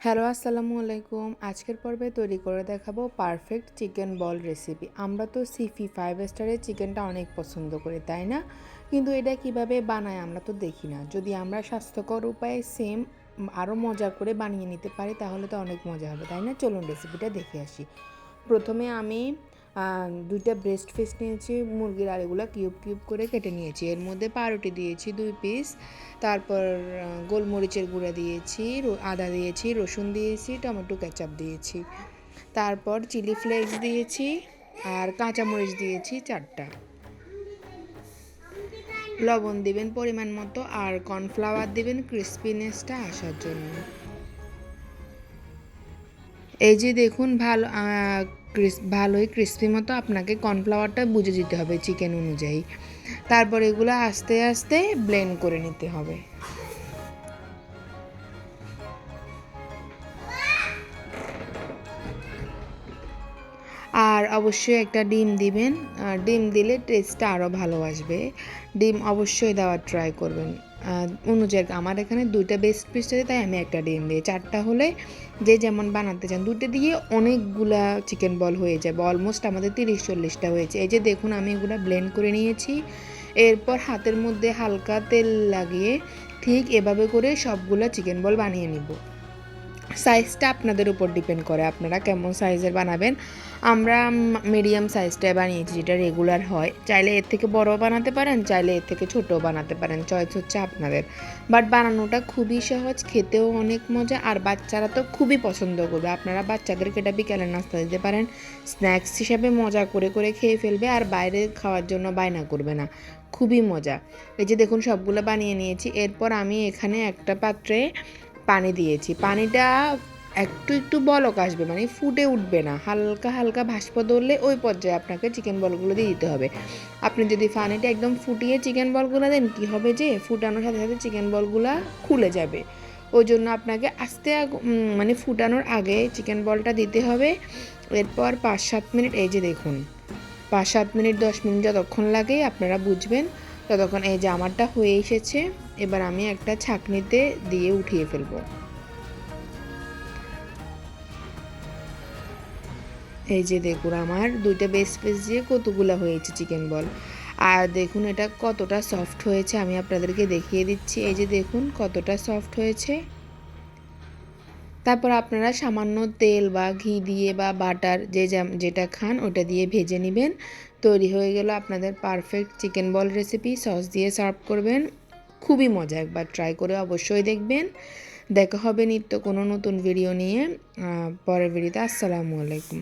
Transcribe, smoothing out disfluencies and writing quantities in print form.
Hello, আসসালামু আলাইকুম। আজকের পর্বে তৈরি করে দেখাবো পারফেক্ট চিকেন বল রেসিপি। আমরা তো সিফি 5 স্টারের চিকেনটা অনেক পছন্দ করি, তাই না? কিন্তু এটা কিভাবে বানায় আমরা তো দেখি না। যদি আমরা স্বাস্থ্যকর উপায়ে সেম আরও মজা করে বানিয়ে নিতে পারি তাহলে তো অনেক মজা হবে, তাই না? চলুন রেসিপিটা দেখে আসি। প্রথমে আমি 2টা ব্রেস্ট পিস নিয়েছি, মুরগির আলুগুলো কিউব কিউব করে কেটে নিয়েছি। এর মধ্যে পাউরুটি দিয়েছি 2 পিস, তারপর গোলমরিচের গুঁড়া দিয়েছি, আদা দিয়েছি, রসুন দিয়েছি, টমেটো কেচাপ দিয়েছি, তারপর চিলি ফ্লেক্স দিয়েছি আর কাঁচামরিচ দিয়েছি 4টা। লবণ দিবেন পরিমাণ মতো আর কর্নফ্লাওয়ার দিবেন ক্রিস্পিনেসটা আসার জন্য। এই যে দেখুন ভালোই ক্রিস্পি মতো আপনাকে কর্নফ্লাওয়ারটা বুঝে দিতে হবে চিকেন অনুযায়ী। তারপর এগুলো আস্তে আস্তে ব্লেন্ড করে নিতে হবে। আর অবশ্যই একটা ডিম দিবেন, ডিম দিলে টেস্টটা আরও ভালো আসবে। ডিম অবশ্যই দেওয়ার ট্রাই করবেন অনুযায়ী। আমার এখানে 2টা বেস্ট পিস আছে, তাই আমি একটা ডিম দিই। 4টা হলে যে যেমন বানাতে চান, 2টা দিয়ে অনেকগুলা চিকেন বল হয়ে যাবে। অলমোস্ট আমাদের 30-40টা হয়েছে। এই যে দেখুন আমি এগুলো ব্লেন্ড করে নিয়েছি। এরপর হাতের মধ্যে হালকা তেল লাগিয়ে ঠিক এভাবে করে সবগুলা চিকেন বল বানিয়ে নিব। সাইজটা আপনাদের উপর ডিপেন্ড করে, আপনারা কেমন সাইজের বানাবেন। আমরা মিডিয়াম সাইজটাই বানিয়েছি, যেটা রেগুলার হয়। চাইলে এর থেকে বড়ও বানাতে পারেন, চাইলে এর থেকে ছোটও বানাতে পারেন, চয়েস হচ্ছে আপনাদের। বাট বানানোটা খুবই সহজ, খেতেও অনেক মজা, আর বাচ্চারা তো খুবই পছন্দ করবে। আপনারা বাচ্চাদেরকে এটা বিকেলের নাস্তা দিতে পারেন, স্ন্যাক্স হিসাবে মজা করে করে খেয়ে ফেলবে আর বাইরে খাওয়ার জন্য বায়না করবে না। খুবই মজা। এই যে দেখুন সবগুলো বানিয়ে নিয়েছি। এরপর আমি এখানে একটা পাত্রে পানি দিয়েছি। পানিটা একটু একটু বলক আসবে, মানে ফুটে উঠবে না, হালকা হালকা ভাস্প ধরলে ওই পর্যায়ে আপনাকে চিকেন বলগুলো দিয়ে দিতে হবে। আপনি যদি পানিটা একদম ফুটিয়ে চিকেন বলগুলো দেন, কী হবে যে ফুটানোর সাথে সাথে চিকেন বলগুলো খুলে যাবে। ওই জন্য আপনাকে আস্তে মানে ফুটানোর আগে চিকেন বলটা দিতে হবে। এরপর 5-7 মিনিট, এই যে দেখুন 5-7 মিনিট 10 মিনিট যতক্ষণ লাগে আপনারা বুঝবেন ততক্ষণ। এই যে আমারটা হয়ে এসেছে। এবার আমি একটা ছাঁকনিতে দিয়ে উঠিয়ে ফেলবো। এই যে দেখুন আমার 2টা বেস্ট পিস দিয়ে কতগুলো হয়েছে চিকেন বল। আর দেখুন এটা কতটা সফট হয়েছে, আমি আপনাদেরকে দেখিয়ে দিচ্ছি। এই যে দেখুন কতটা সফট হয়েছে। তারপর আপনারা সামান্য তেল বা ঘি দিয়ে বা বাটার যেটা খান ওটা দিয়ে ভেজে নেবেন। তৈরি হয়ে গেল আপনাদের পারফেক্ট চিকেন বল রেসিপি। সস দিয়ে সার্ভ করবেন। খুবই মজা, একবার ট্রাই করে অবশ্যই দেখবেন। দেখা হবে নিত্য কোনো নতুন ভিডিও নিয়ে পরের ভিডিওতে। আসসালামু আলাইকুম।